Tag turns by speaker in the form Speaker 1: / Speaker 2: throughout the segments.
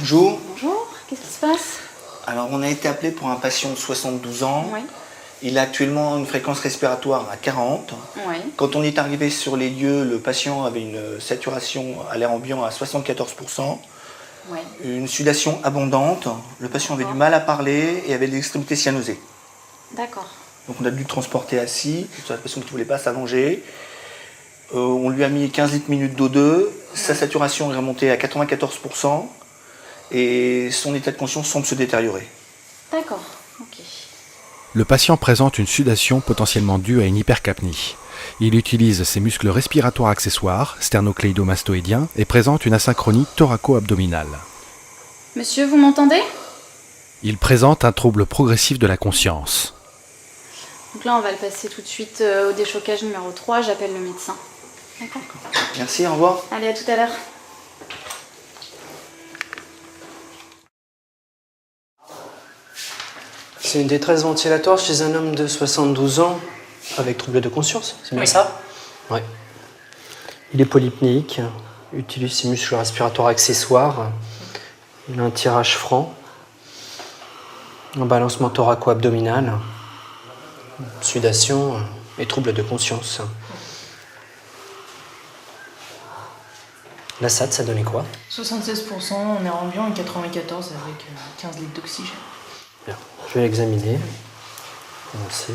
Speaker 1: Bonjour.
Speaker 2: Bonjour, qu'est-ce qui se passe?
Speaker 1: Alors, on a été appelé pour un patient de 72 ans.
Speaker 2: Oui.
Speaker 1: Il a actuellement une fréquence respiratoire à 40.
Speaker 2: Oui.
Speaker 1: Quand on est arrivé sur les lieux, le patient avait une saturation à l'air ambiant à 74%,
Speaker 2: Oui.
Speaker 1: une sudation abondante. Le patient avait du mal à parler et avait des extrémités cyanosées.
Speaker 2: D'accord.
Speaker 1: Donc, on a dû le transporter assis. C'est un patient qui ne voulait pas s'allonger. On lui a mis 15 litres minutes d'O2. Sa saturation est remontée à 94%. Et son état de conscience semble se détériorer.
Speaker 2: D'accord, ok.
Speaker 3: Le patient présente une sudation potentiellement due à une hypercapnie. Il utilise ses muscles respiratoires accessoires, sternocléidomastoïdiens, et présente une asynchronie thoraco-abdominale.
Speaker 2: Monsieur, vous m'entendez?
Speaker 3: Il présente un trouble progressif de la conscience.
Speaker 2: Donc là, on va le passer tout de suite au déchocage numéro 3. J'appelle le médecin. D'accord.
Speaker 1: Merci, au revoir.
Speaker 2: Allez, à tout à l'heure.
Speaker 4: C'est une détresse ventilatoire chez un homme de 72 ans avec trouble de conscience, c'est bien
Speaker 2: Oui.
Speaker 4: ça? Oui. Il est polypnéique, utilise ses muscles respiratoires accessoires, il a un tirage franc, un balancement thoraco-abdominal, sudation et trouble de conscience. La SAT, ça donnait quoi?
Speaker 5: 76% en air ambiant et 94 avec 15 litres d'oxygène.
Speaker 4: Bien, je vais l'examiner. Commencer.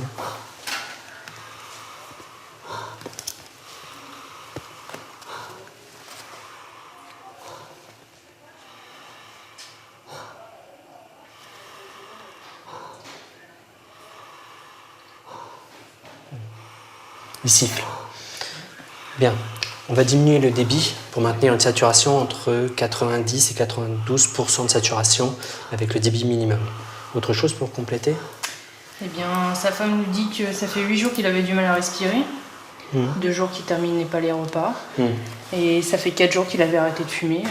Speaker 4: Il siffle. Bien, on va diminuer le débit pour maintenir une saturation entre 90 et 92% de saturation avec le débit minimum. Autre chose pour compléter?
Speaker 5: Eh bien, sa femme nous dit que ça fait 8 jours qu'il avait du mal à respirer, 2 jours qu'il terminait pas les repas, et ça fait 4 jours qu'il avait arrêté de fumer.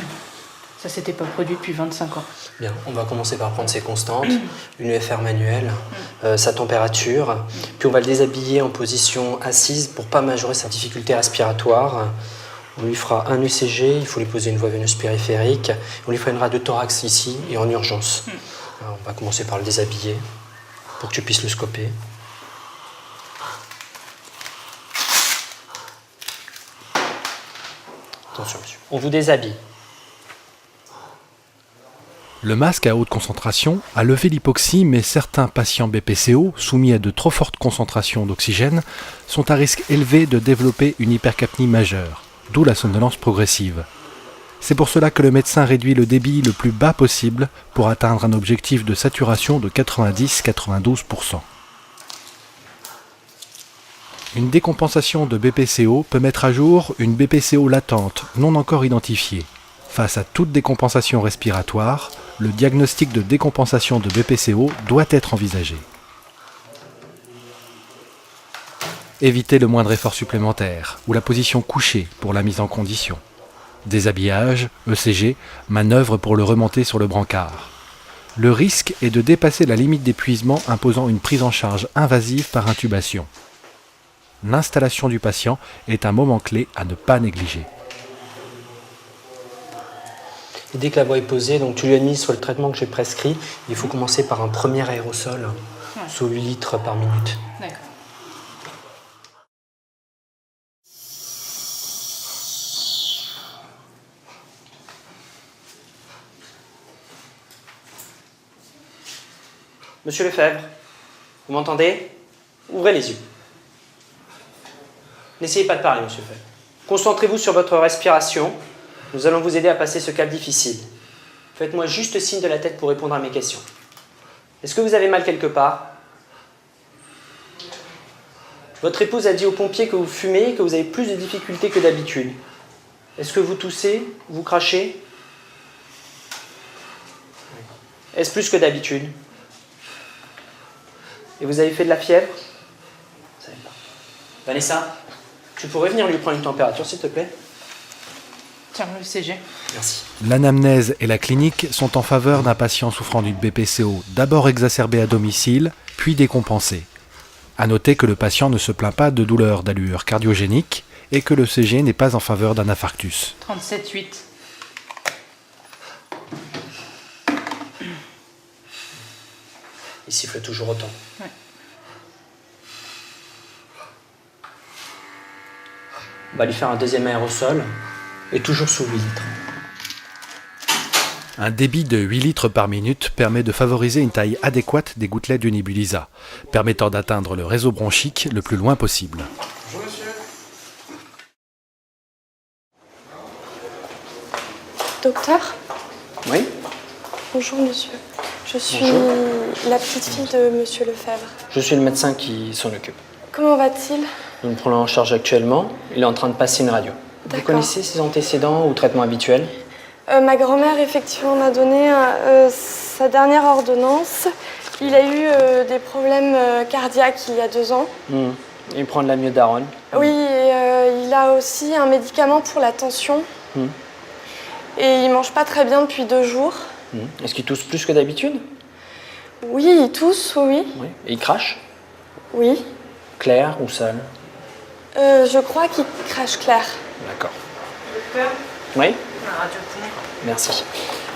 Speaker 5: Ça s'était pas produit depuis 25 ans.
Speaker 4: Bien, on va commencer par prendre ses constantes, une UFR manuelle, sa température, puis on va le déshabiller en position assise pour pas majorer sa difficulté respiratoire. On lui fera un ECG, il faut lui poser une voie veineuse périphérique, on lui fera une radio thorax ici et en urgence. Alors, on va commencer par le déshabiller pour que tu puisses le scoper. Attention monsieur, on vous déshabille.
Speaker 3: Le masque à haute concentration a levé l'hypoxie, mais certains patients BPCO, soumis à de trop fortes concentrations d'oxygène, sont à risque élevé de développer une hypercapnie majeure, d'où la somnolence progressive. C'est pour cela que le médecin réduit le débit le plus bas possible pour atteindre un objectif de saturation de 90-92%. Une décompensation de BPCO peut mettre à jour une BPCO latente, non encore identifiée. Face à toute décompensation respiratoire, le diagnostic de décompensation de BPCO doit être envisagé. Évitez le moindre effort supplémentaire ou la position couchée pour la mise en condition. Déshabillage, ECG, manœuvre pour le remonter sur le brancard. Le risque est de dépasser la limite d'épuisement imposant une prise en charge invasive par intubation. L'installation du patient est un moment clé à ne pas négliger.
Speaker 4: Et dès que la voix est posée, donc tu lui administres le traitement que j'ai prescrit. Il faut commencer par un premier aérosol, sous 8 litres par minute.
Speaker 5: D'accord.
Speaker 4: Monsieur Lefebvre, vous m'entendez? Ouvrez les yeux. N'essayez pas de parler, monsieur Lefebvre. Concentrez-vous sur votre respiration. Nous allons vous aider à passer ce cap difficile. Faites-moi juste signe de la tête pour répondre à mes questions. Est-ce que vous avez mal quelque part? Votre épouse a dit aux pompiers que vous fumez et que vous avez plus de difficultés que d'habitude. Est-ce que vous toussez? Vous crachez? Est-ce plus que d'habitude? Et vous avez fait de la fièvre? Vous savez pas. Vanessa, tu pourrais venir lui prendre une température, s'il te plaît?
Speaker 5: Tiens, le CG.
Speaker 4: Merci.
Speaker 3: L'anamnèse et la clinique sont en faveur d'un patient souffrant d'une BPCO d'abord exacerbée à domicile, puis décompensée. À noter que le patient ne se plaint pas de douleurs d'allure cardiogénique et que le CG n'est pas en faveur d'un infarctus.
Speaker 5: 37,8.
Speaker 4: Il siffle toujours autant.
Speaker 5: Ouais.
Speaker 4: On va lui faire un deuxième aérosol et toujours sous 8 litres.
Speaker 3: Un débit de 8 litres par minute permet de favoriser une taille adéquate des gouttelettes du Nebuliza, permettant d'atteindre le réseau bronchique le plus loin possible.
Speaker 6: Bonjour monsieur.
Speaker 7: Docteur,
Speaker 4: Oui?
Speaker 7: bonjour monsieur. Je suis
Speaker 4: Bonjour.
Speaker 7: la petite fille de monsieur Lefebvre.
Speaker 4: Je suis le médecin qui s'en occupe.
Speaker 7: Comment va-t-il?
Speaker 4: Nous le prenons en charge actuellement. Il est en train de passer une radio. Vous
Speaker 7: D'accord.
Speaker 4: connaissez ses antécédents ou traitements habituels?
Speaker 7: Ma grand-mère, effectivement, m'a donné sa dernière ordonnance. Il a eu des problèmes cardiaques il y a 2 ans.
Speaker 4: Il prend de la myodarone.
Speaker 7: Oui, et il a aussi un médicament pour la tension. Et il mange pas très bien depuis 2 jours.
Speaker 4: Est-ce qu'il tousse plus que d'habitude?
Speaker 7: Oui, il tousse, oui.
Speaker 4: Oui. Et il crache?
Speaker 7: Oui.
Speaker 4: Clair ou seul?
Speaker 7: Je crois qu'il crache clair.
Speaker 4: D'accord.
Speaker 5: Docteur,
Speaker 4: Oui?
Speaker 5: la radio poumon.
Speaker 4: Merci.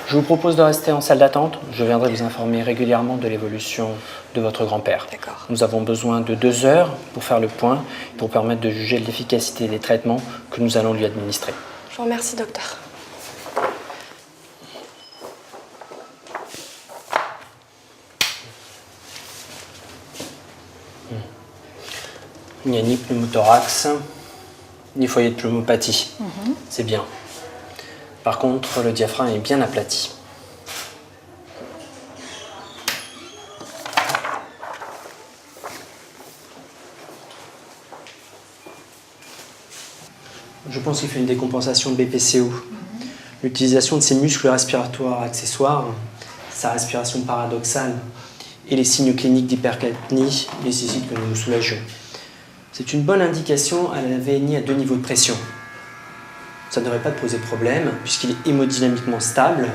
Speaker 4: Je vous propose de rester en salle d'attente. Je viendrai vous informer régulièrement de l'évolution de votre grand-père.
Speaker 7: D'accord.
Speaker 4: Nous avons besoin de 2 heures pour faire le point, pour permettre de juger de l'efficacité des traitements que nous allons lui administrer.
Speaker 7: Je vous remercie, docteur.
Speaker 4: Il n'y a ni pneumothorax, ni foyer de pneumopathie. C'est bien. Par contre, le diaphragme est bien aplati. Je pense qu'il fait une décompensation de BPCO. L'utilisation de ses muscles respiratoires accessoires, sa respiration paradoxale et les signes cliniques d'hypercapnie nécessitent que nous nous soulagions. C'est une bonne indication à la VNI à 2 niveaux de pression. Ça ne devrait pas poser problème puisqu'il est hémodynamiquement stable,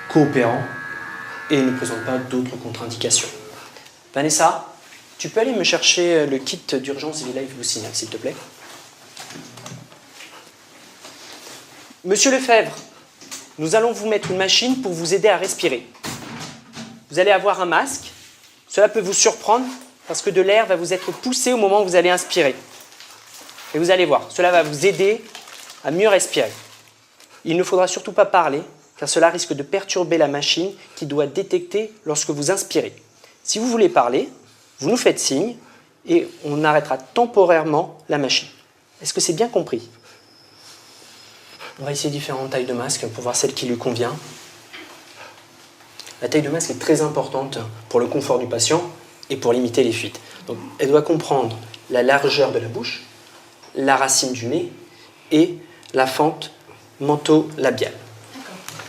Speaker 4: coopérant et ne présente pas d'autres contre-indications. Vanessa, tu peux aller me chercher le kit d'urgence V-Life Lucinac, s'il te plaît? Monsieur Lefebvre, nous allons vous mettre une machine pour vous aider à respirer. Vous allez avoir un masque. Cela peut vous surprendre parce que de l'air va vous être poussé au moment où vous allez inspirer. Et vous allez voir, cela va vous aider à mieux respirer. Il ne faudra surtout pas parler, car cela risque de perturber la machine qui doit détecter lorsque vous inspirez. Si vous voulez parler, vous nous faites signe et on arrêtera temporairement la machine. Est-ce que c'est bien compris? On va essayer différentes tailles de masque pour voir celle qui lui convient. La taille de masque est très importante pour le confort du patient et pour limiter les fuites. Donc, elle doit comprendre la largeur de la bouche, la racine du nez et la fente mentolabiale.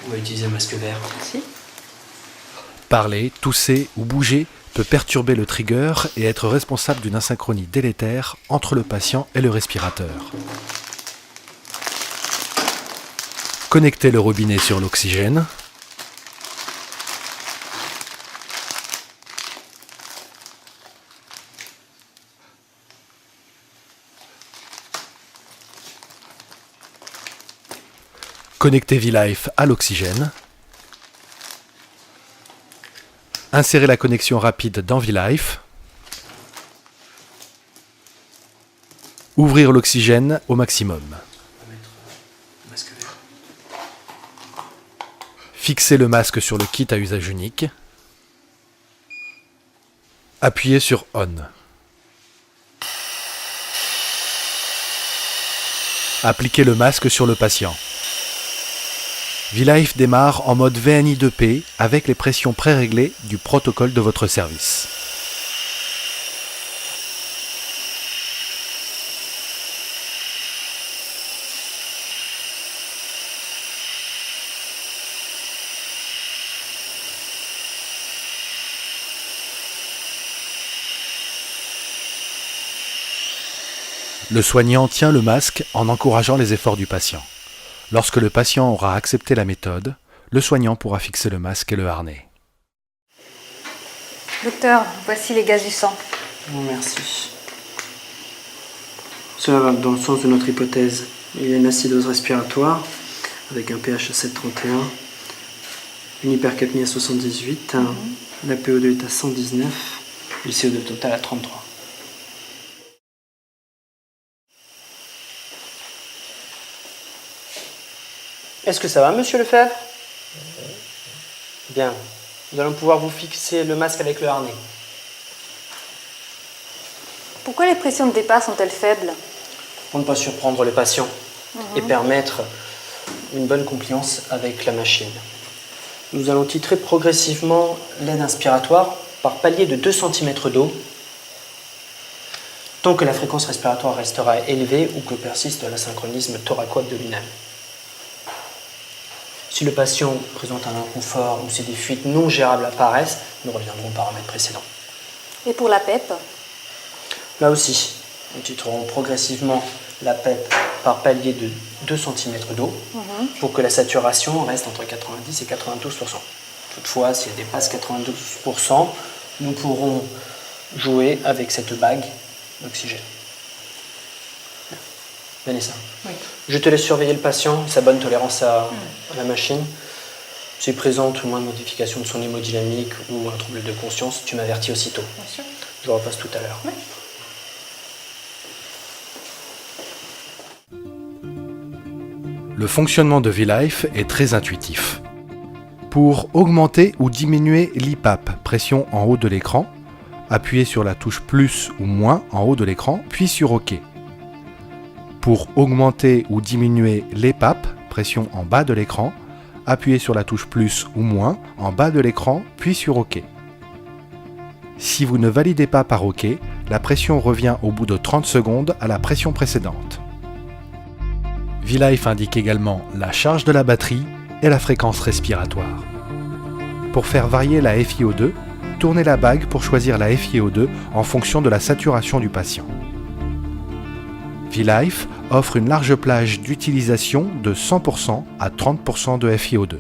Speaker 4: On va utiliser un masque vert.
Speaker 5: Merci.
Speaker 3: Parler, tousser ou bouger peut perturber le trigger et être responsable d'une asynchronie délétère entre le patient et le respirateur. Connectez le robinet sur l'oxygène. Connectez V-Life à l'oxygène. Insérez la connexion rapide dans V-Life. Ouvrir l'oxygène au maximum. Fixez le masque sur le kit à usage unique. Appuyez sur On. Appliquez le masque sur le patient. V-Life démarre en mode VNI 2P avec les pressions préréglées du protocole de votre service. Le soignant tient le masque en encourageant les efforts du patient. Lorsque le patient aura accepté la méthode, le soignant pourra fixer le masque et le harnais.
Speaker 8: Docteur, voici les gaz du sang.
Speaker 4: Oh, merci. Cela va dans le sens de notre hypothèse. Il y a une acidose respiratoire avec un pH à 7,31, une hypercapnie à 78, La PO2 est à 119, le CO2 total à 33. Est-ce que ça va, monsieur Lefebvre? Bien. Nous allons pouvoir vous fixer le masque avec le harnais.
Speaker 8: Pourquoi les pressions de départ sont-elles faibles?
Speaker 4: Pour ne pas surprendre les patients et permettre une bonne compliance avec la machine. Nous allons titrer progressivement l'aide inspiratoire par palier de 2 cm d'eau tant que la fréquence respiratoire restera élevée ou que persiste l'asynchronisme thoraco-abdominal. Si le patient présente un inconfort ou si des fuites non gérables apparaissent, nous reviendrons au paramètre précédent.
Speaker 8: Et pour la PEP?
Speaker 4: Là aussi, nous titrerons progressivement la PEP par palier de 2 cm d'eau pour que la saturation reste entre 90 et 92%. Toutefois, si elle dépasse 92%, nous pourrons jouer avec cette bague d'oxygène. Vanessa,
Speaker 5: Oui.
Speaker 4: je te laisse surveiller le patient, sa bonne tolérance à la machine. S'il présente moins de modification de son hémodynamique ou un trouble de conscience, tu m'avertis aussitôt.
Speaker 5: Bien sûr.
Speaker 4: Je repasse tout à l'heure.
Speaker 5: Oui.
Speaker 3: Le fonctionnement de V-Life est très intuitif. Pour augmenter ou diminuer l'IPAP, pression en haut de l'écran, appuyez sur la touche plus ou moins en haut de l'écran, puis sur OK. Pour augmenter ou diminuer l'EPAP, pression en bas de l'écran, appuyez sur la touche plus ou moins en bas de l'écran, puis sur OK. Si vous ne validez pas par OK, la pression revient au bout de 30 secondes à la pression précédente. V-Life indique également la charge de la batterie et la fréquence respiratoire. Pour faire varier la FiO2, tournez la bague pour choisir la FiO2 en fonction de la saturation du patient. V-Life offre une large plage d'utilisation de 100% à 30% de FiO2.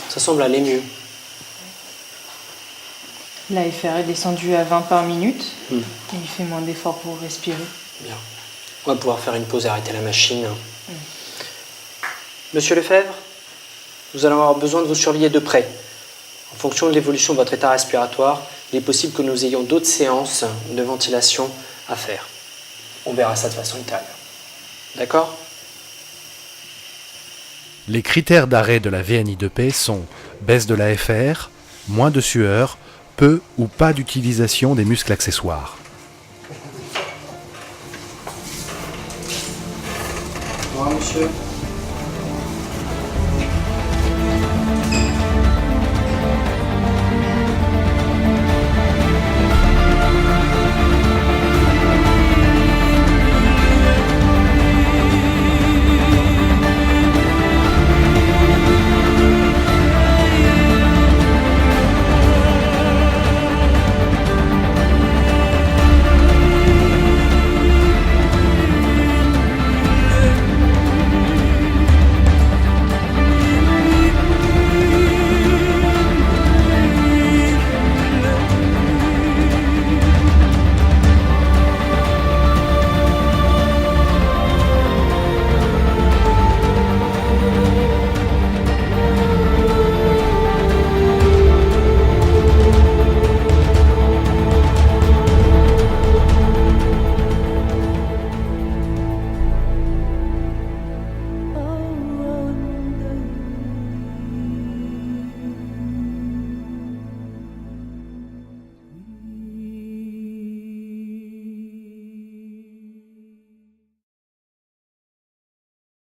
Speaker 4: Ça semble aller mieux.
Speaker 5: La FR est descendue à 20 par minute et il fait moins d'efforts pour respirer.
Speaker 4: Bien. On va pouvoir faire une pause et arrêter la machine. Monsieur Lefebvre, nous allons avoir besoin de vous surveiller de près. En fonction de l'évolution de votre état respiratoire, il est possible que nous ayons d'autres séances de ventilation à faire. On verra ça de façon ultérieure. D'accord?
Speaker 3: Les critères d'arrêt de la VNI2P sont baisse de la FR, moins de sueur, peu ou pas d'utilisation des muscles accessoires.
Speaker 4: Au revoir, monsieur.